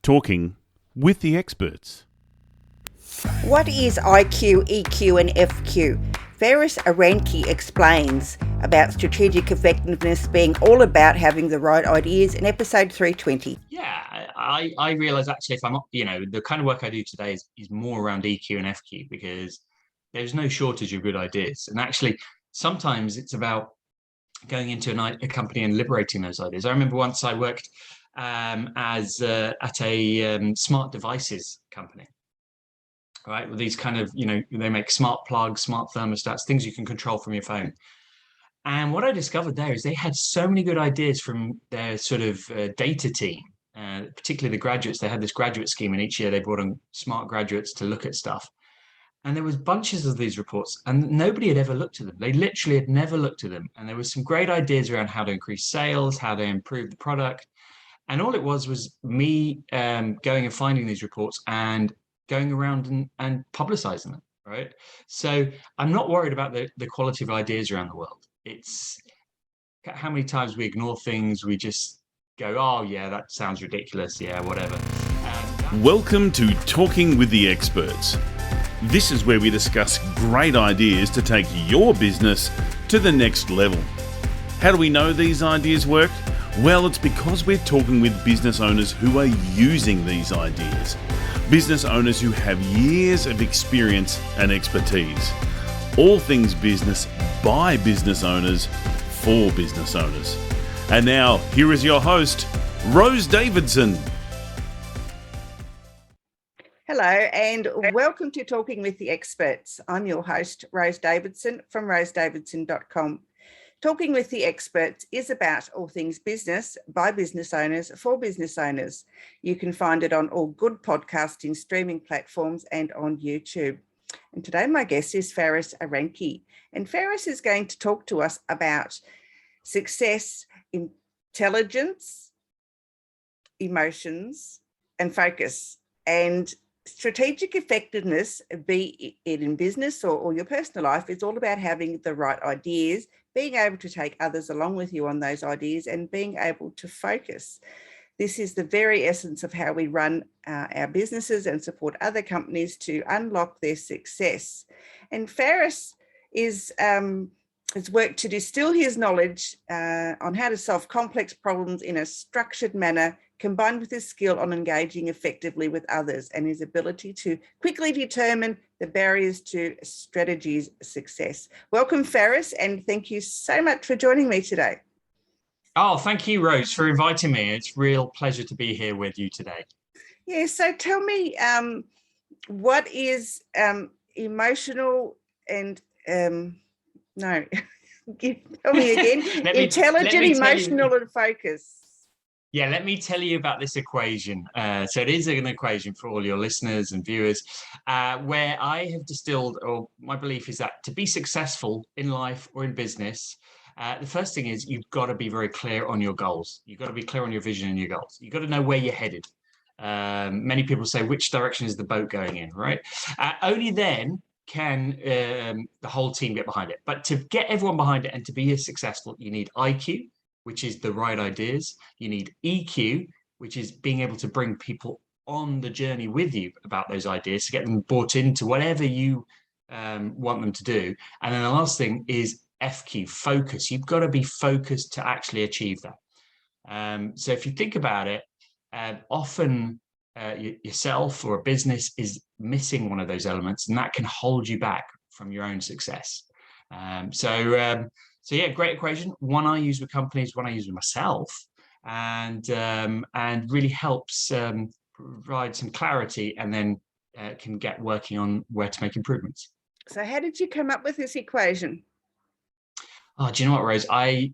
Talking with the experts. What is IQ, EQ and FQ? Faris Aranki explains about strategic effectiveness being all about having the right ideas in episode 320. Yeah, I realize actually if I'm, the kind of work I do today is more around EQ and FQ because there's no shortage of good ideas. And actually, sometimes it's about going into a company and liberating those ideas. I remember once I worked at a smart devices company. Right, with these kind of, they make smart plugs, smart thermostats, things you can control from your phone. And what I discovered there is they had so many good ideas from their sort of data team, particularly the graduates. They had this graduate scheme, and each year they brought on smart graduates to look at stuff. And there was bunches of these reports, and nobody had ever looked at them. They literally had never looked at them. And there was some great ideas around how to increase sales, how to improve the product. And all it was me going and finding these reports and going around and publicizing them, right? So I'm not worried about the quality of ideas around the world. It's how many times we ignore things, we just go, oh yeah, that sounds ridiculous, yeah, whatever. Welcome to Talking with the Experts. This is where we discuss great ideas to take your business to the next level. How do we know these ideas work? Well, it's because we're talking with business owners who are using these ideas. Business owners who have years of experience and expertise. All things business by business owners for business owners. And now, here is your host, Rose Davidson. Hello and welcome to Talking with the Experts. I'm your host, Rose Davidson from rosedavidson.com. Talking with the Experts is about all things business by business owners for business owners. You can find it on all good podcasting streaming platforms and on YouTube. And today my guest is Faris Aranki. And Faris is going to talk to us about success, intelligence, emotions, and focus. And strategic effectiveness, be it in business or your personal life, is all about having the right ideas, being able to take others along with you on those ideas and being able to focus. This is the very essence of how we run our businesses and support other companies to unlock their success. And Faris has worked to distill his knowledge on how to solve complex problems in a structured manner, combined with his skill on engaging effectively with others and his ability to quickly determine the barriers to strategies success. Welcome, Faris, and thank you so much for joining me today. Oh, thank you, Rose, for inviting me. It's a real pleasure to be here with you today. Yeah, so tell me, what is emotional and, no, tell me again, intelligent, emotional and focus. Yeah, let me tell you about this equation. So it is an equation for all your listeners and viewers, where I have distilled, or my belief is that to be successful in life or in business, the first thing is you've got to be very clear on your goals. You've got to be clear on your vision and your goals. You've got to know where you're headed. Many people say, which direction is the boat going in, right? Only then can the whole team get behind it. But to get everyone behind it and to be successful, you need IQ, which is the right ideas. You need EQ, which is being able to bring people on the journey with you about those ideas to get them bought into whatever you want them to do. And then the last thing is FQ, focus. You've got to be focused to actually achieve that. So if you think about it, often yourself or a business is missing one of those elements, and that can hold you back from your own success. So yeah, great equation. One I use with companies, one I use with myself, and really helps provide some clarity, and then can get working on where to make improvements. So how did you come up with this equation? Oh, do you know what, Rose? I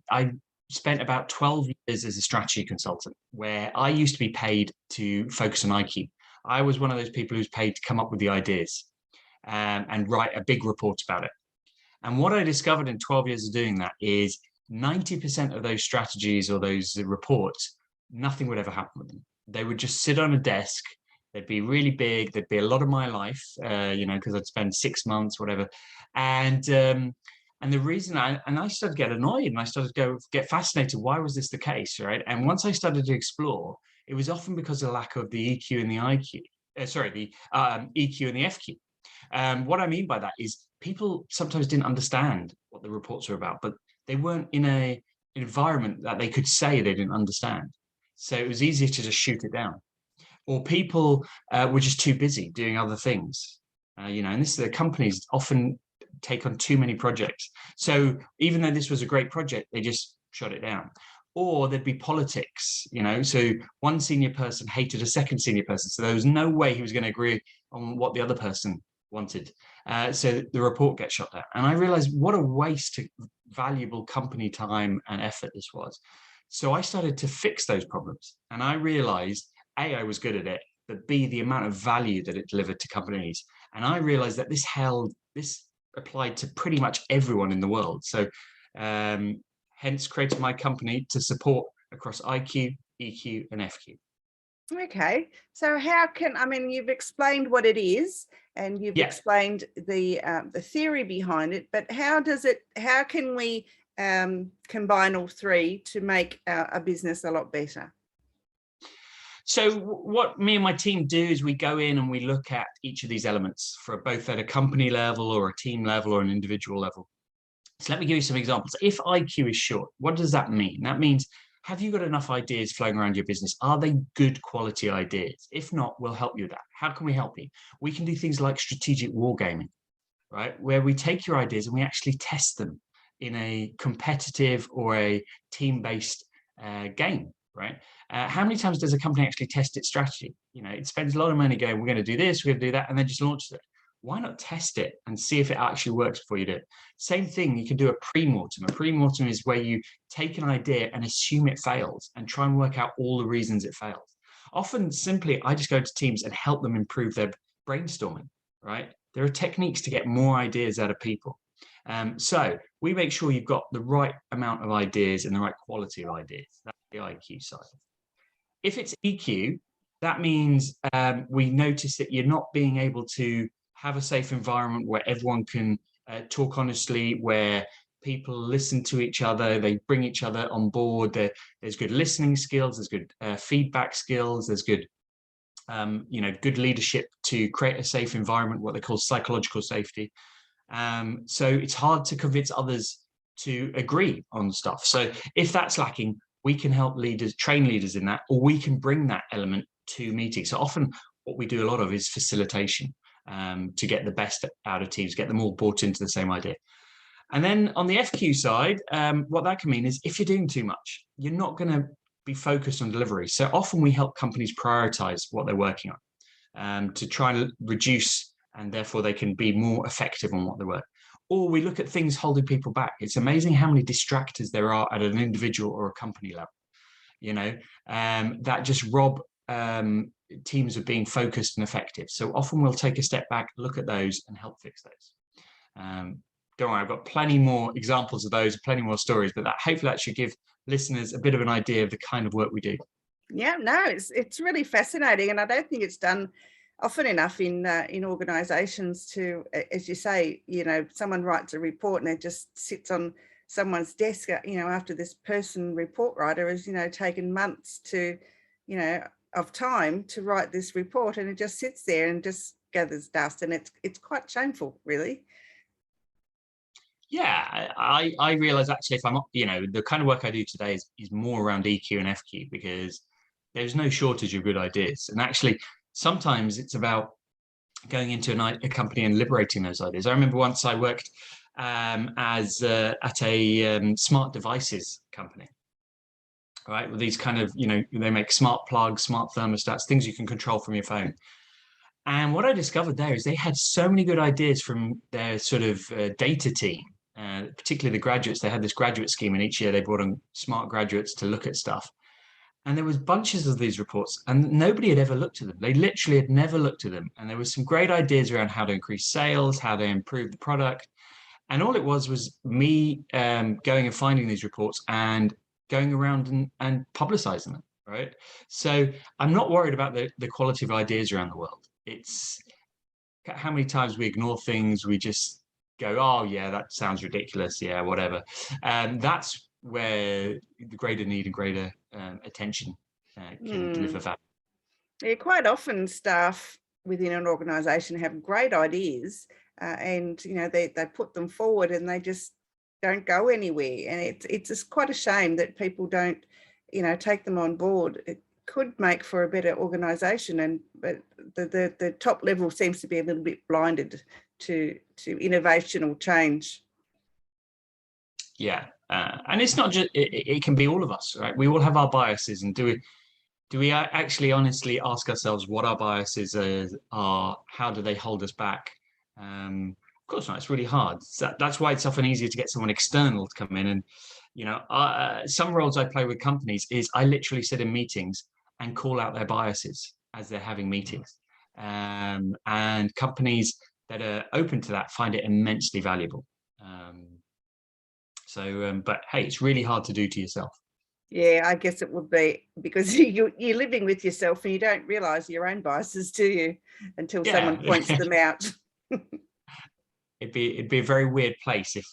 spent about 12 years as a strategy consultant, where I used to be paid to focus on IQ. I was one of those people who's paid to come up with the ideas and write a big report about it. And what I discovered in 12 years of doing that is 90% of those strategies or those reports, nothing would ever happen with them. They would just sit on a desk. They'd be really big. There'd be a lot of my life, because I'd spend 6 months, whatever. And the reason I started to get annoyed, and I started to get fascinated. Why was this the case, right? And once I started to explore, it was often because of the lack of the EQ and the IQ. The EQ and the FQ. What I mean by that is people sometimes didn't understand what the reports were about, but they weren't in an environment that they could say they didn't understand. So it was easier to just shoot it down. Or people were just too busy doing other things. And this is the companies often take on too many projects. So even though this was a great project, they just shut it down. Or there'd be politics, so one senior person hated a second senior person. So there was no way he was going to agree on what the other person wanted. So the report gets shut down. And I realized what a waste of valuable company time and effort this was. So I started to fix those problems. And I realized, A, I was good at it, but B, the amount of value that it delivered to companies. And I realized that this applied to pretty much everyone in the world. So hence created my company to support across IQ, EQ, and FQ. Okay, so you've explained what it is, and you've explained the theory behind it, but how can we combine all three to make a business a lot better? So what me and my team do is we go in and we look at each of these elements for both at a company level or a team level or an individual level. So let me give you some examples. If IQ is short, what does that mean? That means, have you got enough ideas flowing around your business? Are they good quality ideas? If not, we'll help you with that. How can we help you? We can do things like strategic wargaming, right? Where we take your ideas and we actually test them in a competitive or a team-based game, right? How many times does a company actually test its strategy? It spends a lot of money going, we're going to do this, we're going to do that, and then just launches it. Why not test it and see if it actually works before you do it? Same thing, you can do a pre-mortem. A pre-mortem is where you take an idea and assume it fails and try and work out all the reasons it fails. Often, simply, I just go to teams and help them improve their brainstorming, right? There are techniques to get more ideas out of people. So we make sure you've got the right amount of ideas and the right quality of ideas. That's the IQ side. If it's EQ, that means we notice that you're not being able to have a safe environment where everyone can talk honestly, where people listen to each other, they bring each other on board. There's good listening skills, there's good feedback skills, there's good, good leadership to create a safe environment, what they call psychological safety. So it's hard to convince others to agree on stuff. So if that's lacking, we can help leaders, train leaders in that, or we can bring that element to meetings. So often what we do a lot of is facilitation. To get the best out of teams, get them all bought into the same idea. And then on the FQ side, what that can mean is if you're doing too much, you're not going to be focused on delivery. So often we help companies prioritize what they're working on to try and reduce, and therefore they can be more effective on what they work. Or we look at things holding people back. It's amazing how many distractors there are at an individual or a company level, that just rob teams of being focused and effective. So often we'll take a step back, look at those and help fix those. Don't worry, I've got plenty more examples of those, plenty more stories, but hopefully that should give listeners a bit of an idea of the kind of work we do. Yeah, no, it's really fascinating. And I don't think it's done often enough in organizations to, as you say, someone writes a report and it just sits on someone's desk, after this report writer has, taken months to, of time to write this report, and it just sits there and just gathers dust, and it's quite shameful, really. Yeah, I realize actually if I'm, the kind of work I do today is more around EQ and FQ, because there's no shortage of good ideas. And actually, sometimes it's about going into a company and liberating those ideas. I remember once I worked at a smart devices company. Right, with these kind of, they make smart plugs, smart thermostats, things you can control from your phone. And what I discovered there is they had so many good ideas from their sort of data team, particularly the graduates. They had this graduate scheme, and each year they brought on smart graduates to look at stuff. And there was bunches of these reports, and nobody had ever looked at them. They literally had never looked at them. And there was some great ideas around how to increase sales, how to improve the product. And all it was me going and finding these reports and going around and publicizing them, right? So I'm not worried about the quality of ideas around the world. It's how many times we ignore things, we just go, oh yeah, that sounds ridiculous, yeah, whatever. That's where the greater need and greater attention can deliver value. Yeah, quite often staff within an organisation have great ideas, and they put them forward and they just don't go anywhere. And it's just quite a shame that people don't, take them on board. It could make for a better organisation, but the top level seems to be a little bit blinded to innovation or change. Yeah, and it's not just it can be all of us, right? We all have our biases, and do we actually honestly ask ourselves what our biases are? How do they hold us back? Of course not. It's really hard. That's why it's often easier to get someone external to come in. And some roles I play with companies is I literally sit in meetings and call out their biases as they're having meetings. And companies that are open to that find it immensely valuable. But hey, it's really hard to do to yourself. Yeah, I guess it would be, because you're living with yourself and you don't realise your own biases, do you? Until someone points them out. It'd be a very weird place if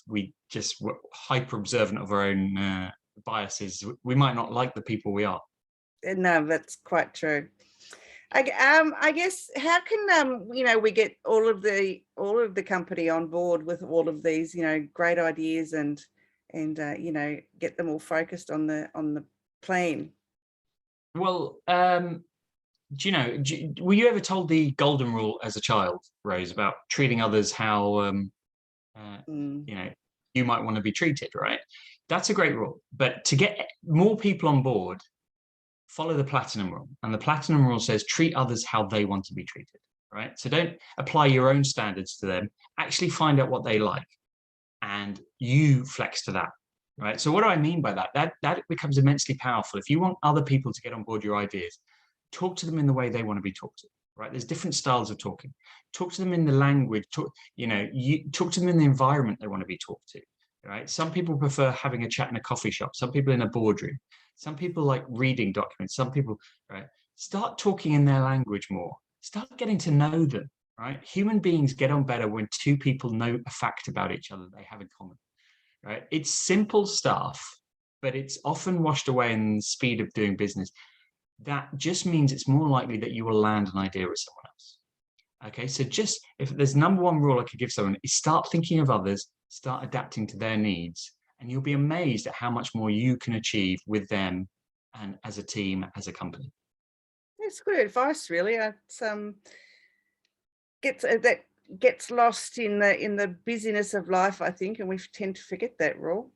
we just were hyper observant of our own biases. We might not like the people we are. No, that's quite true. I guess, how can we get all of the company on board with all of these great ideas and get them all focused on the plan? Well, were you ever told the golden rule as a child, Rose, about treating others how you might want to be treated? Right, that's a great rule. But to get more people on board, follow the platinum rule. And the platinum rule says treat others how they want to be treated. Right, so don't apply your own standards to them. Actually find out what they like, and you flex to that. Right. So what do I mean by that? That becomes immensely powerful. If you want other people to get on board your ideas, talk to them in the way they want to be talked to. Right. There's different styles of talking. Talk to them in the language. You talk to them in the environment they want to be talked to. Right. Some people prefer having a chat in a coffee shop. Some people in a boardroom. Some people like reading documents. Some people, right. Start talking in their language more. Start getting to know them. Right. Human beings get on better when two people know a fact about each other they have in common. Right. It's simple stuff, but it's often washed away in the speed of doing business. That just means it's more likely that you will land an idea with someone else. Okay, so just if there's number one rule I could give someone is start thinking of others, start adapting to their needs, and you'll be amazed at how much more you can achieve with them and as a team, as a company. That's good advice, really. It's that gets lost in the busyness of life, I think, and we tend to forget that rule.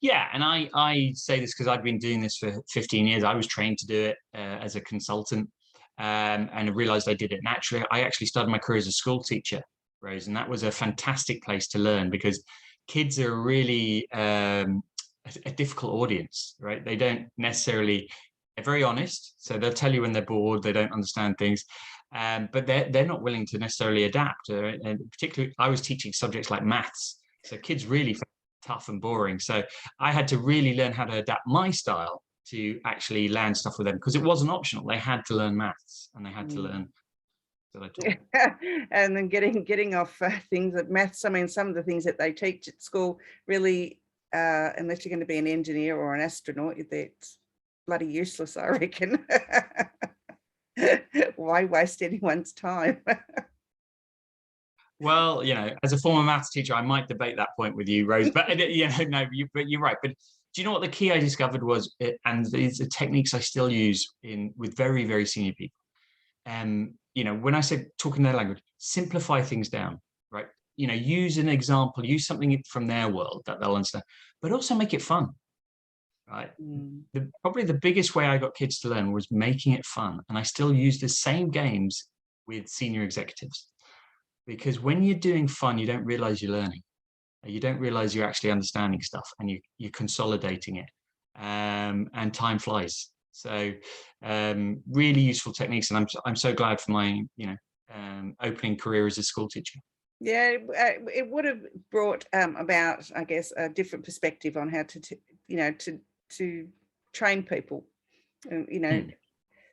Yeah, and I say this because I've been doing this for 15 years. I was trained to do it as a consultant, and I realized I did it naturally. I actually started my career as a school teacher, Rose, and that was a fantastic place to learn because kids are really a difficult audience, right? They don't necessarily, they're very honest, so they'll tell you when they're bored, they don't understand things. But they're not willing to necessarily adapt. And particularly, I was teaching subjects like maths, so kids really felt tough and boring. So I had to really learn how to adapt my style to actually learn stuff with them because it wasn't optional. They had to learn maths and they had to learn. And then getting off things that maths. I mean, some of the things that they teach at school really, unless you're going to be an engineer or an astronaut, it's bloody useless, I reckon. Why waste anyone's time? Well, as a former maths teacher, I might debate that point with you, Rose. But but you're right. But do you know what the key I discovered was, and these are techniques I still use with very, very senior people. When I said talking their language, simplify things down, right? Use an example, use something from their world that they'll understand, but also make it fun. Right. Probably the biggest way I got kids to learn was making it fun. And I still use the same games with senior executives. Because when you're doing fun, you don't realize you're learning. You don't realize you're actually understanding stuff and you're consolidating it. And time flies. So really useful techniques. And I'm so glad for my opening career as a school teacher. Yeah, it would have brought about, I guess, a different perspective on how to train people,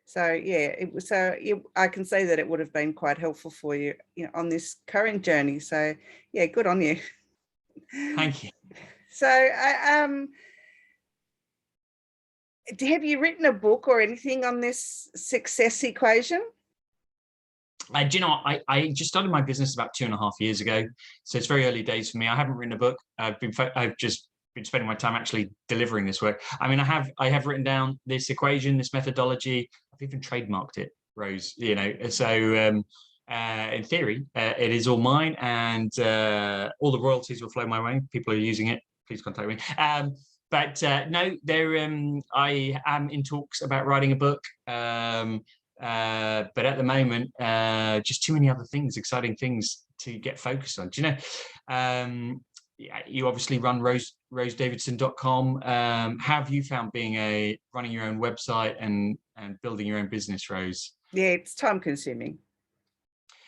So yeah, it was. I can say that it would have been quite helpful for you, on this current journey. So yeah, good on you. Thank you. So Have you written a book or anything on this success equation? Do you know, I just started my business about 2.5 years ago, so it's very early days for me. I haven't written a book. I've just been spending my time actually delivering this work. I mean, I have written down this equation, this methodology. I've even trademarked it, Rose. You know, so in theory, it is all mine, and all the royalties will flow my way. People are using it. Please contact me. But no, I am in talks about writing a book. But at the moment, just too many other things, exciting things to get focused on. Do you know, yeah, you obviously run rosedavidson.com. How have you found running your own website and building your own business, Rose? Yeah, it's time consuming.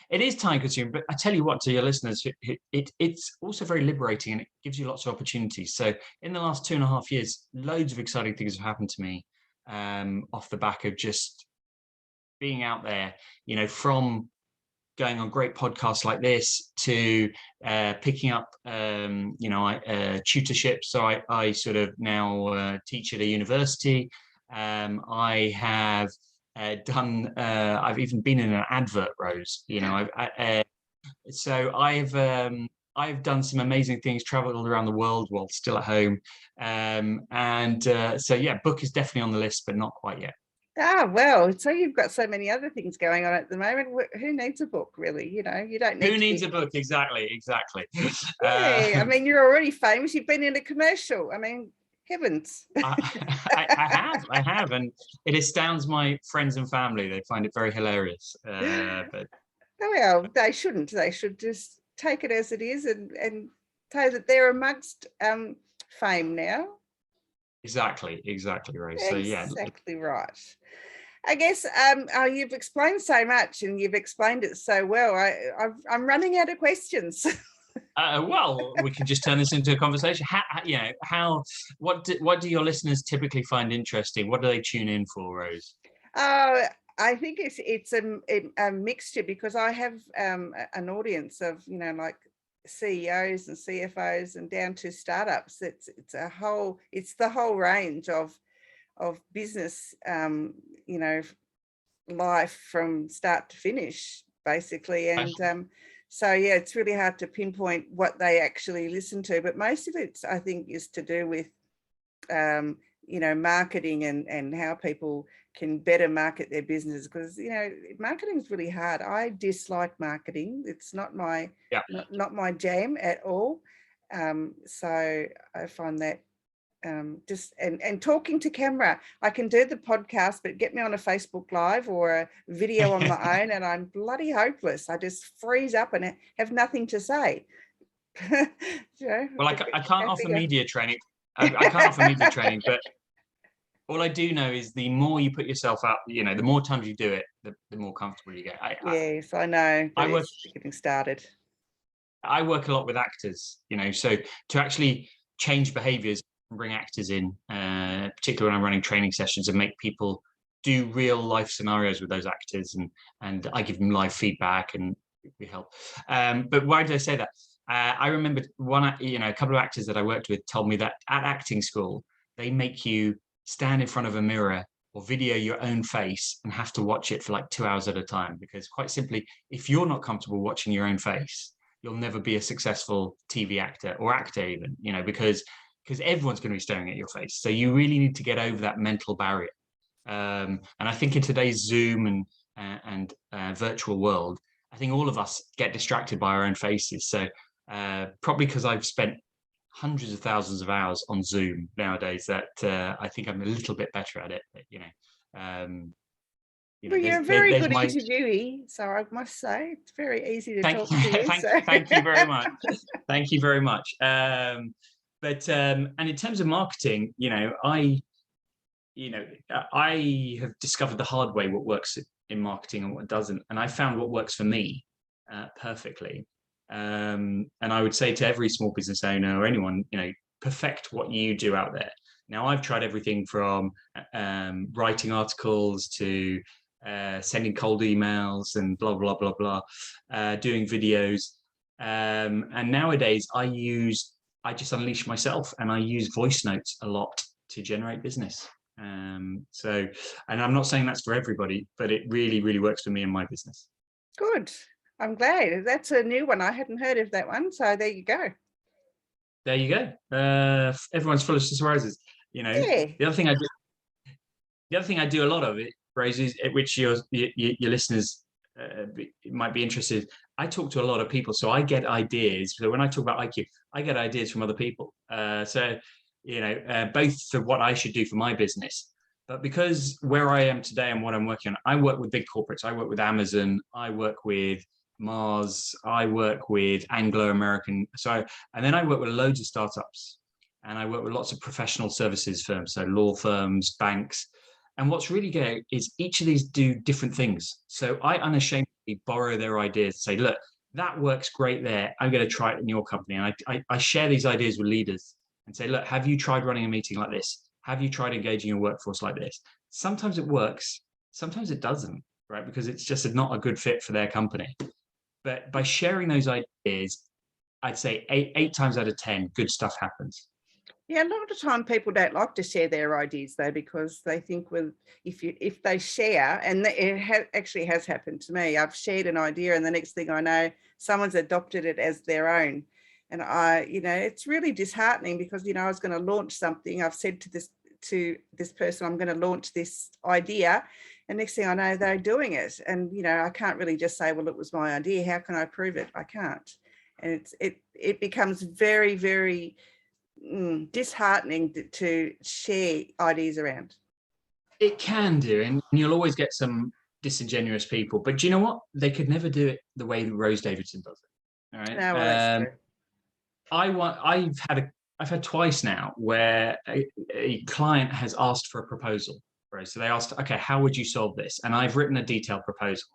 It is time consuming, but I tell you what, to your listeners, it's also very liberating, and it gives you lots of opportunities. So in the last 2.5 years, loads of exciting things have happened to me off the back of just being out there, you know, from going on great podcasts like this to picking up, you know, tutorship. So I sort of now teach at a university. I have done, I've even been in an advert, Rose, you know, so I've done some amazing things, traveled all around the world while still at home. So yeah, book is definitely on the list, but not quite yet. Ah, well, so you've got so many other things going on at the moment. Who needs a book, really? You know, you don't need. Who needs a book? Exactly. Yeah, I mean, you're already famous. You've been in a commercial. I mean, heavens. I have, and it astounds my friends and family. They find it very hilarious. But well, they shouldn't. They should just take it as it is and say that they're amongst fame now. Exactly, Rose. So yeah, exactly right. I guess you've explained so much, and you've explained it so well. I'm running out of questions. Well, we can just turn this into a conversation. What do your listeners typically find interesting? What do they tune in for, Rose? I think it's a mixture, because I have an audience of, you know, like CEOs and CFOs and down to startups. It's the whole range of business, you know, life from start to finish, basically. And so yeah, it's really hard to pinpoint what they actually listen to, but most of it, I think, is to do with you know, marketing and how people can better market their business, because, you know, marketing is really hard. I dislike marketing. It's not my not my jam at all. So I find that just and talking to camera, I can do the podcast, but get me on a Facebook Live or a video on my own and I'm bloody hopeless. I just freeze up and have nothing to say. You know, well, I can't offer media training. I can't offer media training, but all I do know is the more you put yourself out, you know, the more times you do it, the more comfortable you get. Yes, I know. I work getting started. I work a lot with actors, you know, so to actually change behaviors and bring actors in, particularly when I'm running training sessions, and make people do real life scenarios with those actors, and I give them live feedback and we help. But why did I say that? I remember a couple of actors that I worked with told me that at acting school, they make you stand in front of a mirror or video your own face and have to watch it for like 2 hours at a time, because quite simply, if you're not comfortable watching your own face, you'll never be a successful TV actor or actor even, you know, because everyone's going to be staring at your face. So you really need to get over that mental barrier. And I think in today's Zoom and virtual world, I think all of us get distracted by our own faces. So probably because I've spent hundreds of thousands of hours on Zoom nowadays, that I think I'm a little bit better at it. But, well, you're a very good interviewee, so I must say it's very easy to talk to you. Thank you very much. Thank you very much. And in terms of marketing, I have discovered the hard way what works in marketing and what doesn't, and I found what works for me perfectly. And I would say to every small business owner or anyone, perfect what you do out there. Now, I've tried everything from writing articles to sending cold emails and blah, blah, blah, blah, doing videos. And nowadays I just unleash myself and I use voice notes a lot to generate business. So, and I'm not saying that's for everybody, but it really, really works for me and my business. Good. I'm glad. That's a new one. I hadn't heard of that one. So there you go. There you go. Everyone's full of surprises. You know, Yeah. the other thing I do a lot of it, Rose, is which your listeners might be interested. I talk to a lot of people, so I get ideas. So when I talk about IQ, I get ideas from other people. So both for what I should do for my business, but because where I am today and what I'm working on, I work with big corporates. I work with Amazon. I work with Mars. I work with Anglo-American. And then I work with loads of startups, and I work with lots of professional services firms, so law firms, banks. And what's really great is each of these do different things. So I unashamedly borrow their ideas, say, look, that works great there. I'm going to try it in your company. And I share these ideas with leaders and say, look, have you tried running a meeting like this? Have you tried engaging your workforce like this? Sometimes it works, sometimes it doesn't, right? Because it's just not a good fit for their company. But by sharing those ideas, I'd say eight times out of 10, good stuff happens. Yeah, a lot of the time people don't like to share their ideas though, because they think, well, if they share, and it actually has happened to me. I've shared an idea, and the next thing I know, someone's adopted it as their own. And it's really disheartening, because I was going to launch something. I've said to this person, I'm going to launch this idea, and next thing I know, they're doing it. And I can't really just say, well, it was my idea. How can I prove it? I can't. And it becomes very, very disheartening to share ideas around. It can do, and you'll always get some disingenuous people. But do you know what? They could never do it the way Rose Davidson does it. All right. No, well, that's true. I've had twice now where a client has asked for a proposal, right? So they asked, okay, how would you solve this? And I've written a detailed proposal.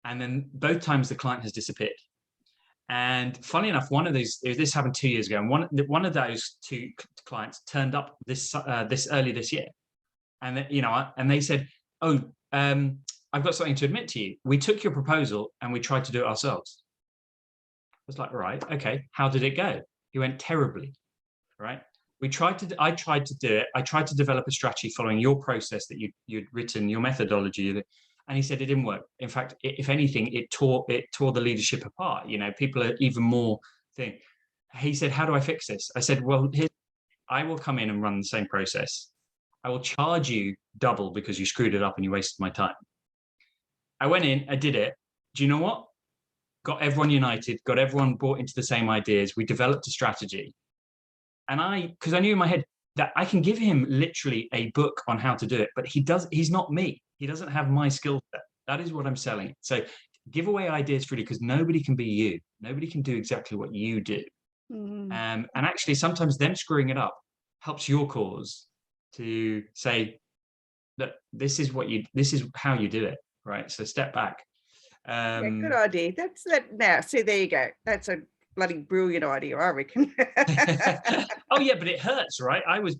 And then both times the client has disappeared. And funny enough, this happened 2 years ago, and one of those two clients turned up this early this year, and and they said, "Oh, I've got something to admit to you. We took your proposal and we tried to do it ourselves." I was like, "Right, okay. How did it go?" He went, "Terribly." Right? I tried to do it. I tried to develop a strategy following your process that you'd written, your methodology. And he said it didn't work. In fact, if anything, it tore the leadership apart. People are even more thing. He said, "How do I fix this?" I said, "Well, I will come in and run the same process. I will charge you double because you screwed it up and you wasted my time." I went in, I did it. Do you know what? Got everyone united, got everyone bought into the same ideas. We developed a strategy. And because I knew in my head that I can give him literally a book on how to do it, but he's not me. He doesn't have my skill set. That is what I'm selling. So give away ideas freely, because nobody can be you. Nobody can do exactly what you do. Mm. And actually, sometimes them screwing it up helps your cause to say that this is how you do it, right? So step back. Yeah, good idea. That's that. Now, see, there you go. That's a bloody brilliant idea, I reckon. Oh yeah, but it hurts, right? I was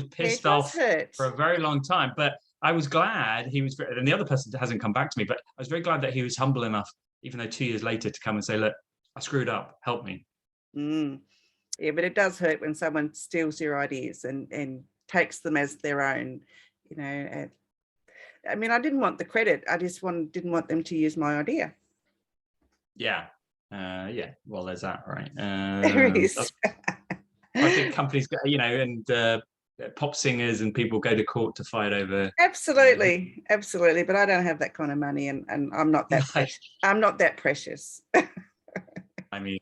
pissed off for a very long time, but I was glad he was, and the other person hasn't come back to me, but I was very glad that he was humble enough, even though 2 years later, to come and say, "Look, I screwed up, help me." Yeah, but it does hurt when someone steals your ideas and takes them as their own. I mean, I didn't want the credit. I just didn't want them to use my idea. Yeah. Yeah. Well, there's that, right? There is. I think companies, and pop singers and people go to court to fight over. Absolutely. But I don't have that kind of money, and I'm not that precious. I'm not that precious. I mean,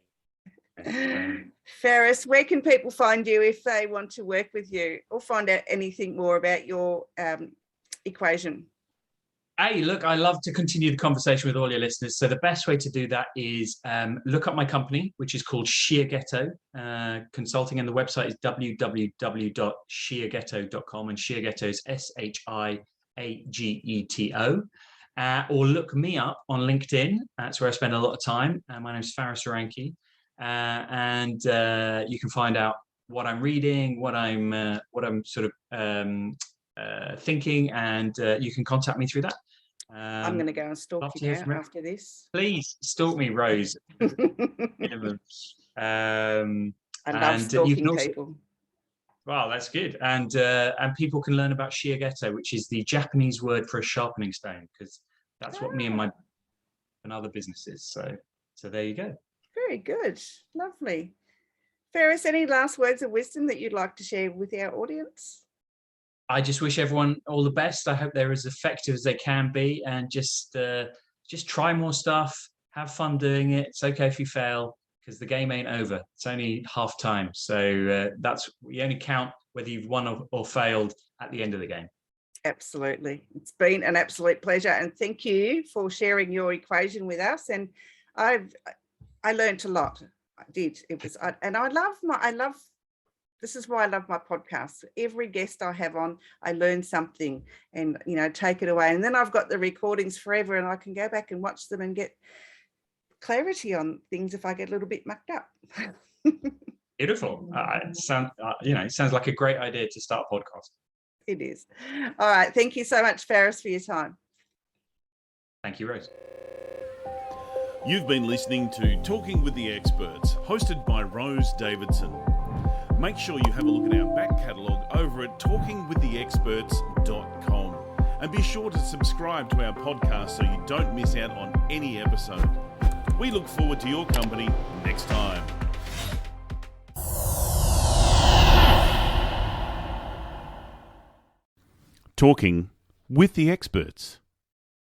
Faris, where can people find you if they want to work with you or find out anything more about your equation? Hey, look, I love to continue the conversation with all your listeners. So the best way to do that is look up my company, which is called Sheer Ghetto Consulting, and the website is www.sheerghetto.com, and Sheer Ghetto is SHIAGETO. Or look me up on LinkedIn. That's where I spend a lot of time. My name is Faris Aranki, and you can find out what I'm reading, what I'm sort of thinking, and you can contact me through that. I'm going to go and stalk you now after this. Please stalk me, Rose. I love stalking people. Wow, that's good. And people can learn about shigeto, which is the Japanese word for a sharpening stone, because that's what me and my and other businesses. So there you go. Very good. Lovely. Faris, any last words of wisdom that you'd like to share with our audience? I just wish everyone all the best. I hope they're as effective as they can be, and just try more stuff. Have fun doing it. It's okay if you fail, because the game ain't over. It's only half time. So you only count whether you've won or failed at the end of the game. Absolutely. It's been an absolute pleasure. And thank you for sharing your equation with us. And I learned a lot. I did. This is why I love my podcast. Every guest I have on, I learn something and, take it away. And then I've got the recordings forever and I can go back and watch them and get clarity on things if I get a little bit mucked up. Beautiful. It sounds like a great idea to start a podcast. It is. All right. Thank you so much, Faris, for your time. Thank you, Rose. You've been listening to Talking with the Experts, hosted by Rose Davidson. Make sure you have a look at our back catalogue over at talkingwiththeexperts.com, and be sure to subscribe to our podcast so you don't miss out on any episode. We look forward to your company next time. Talking with the Experts.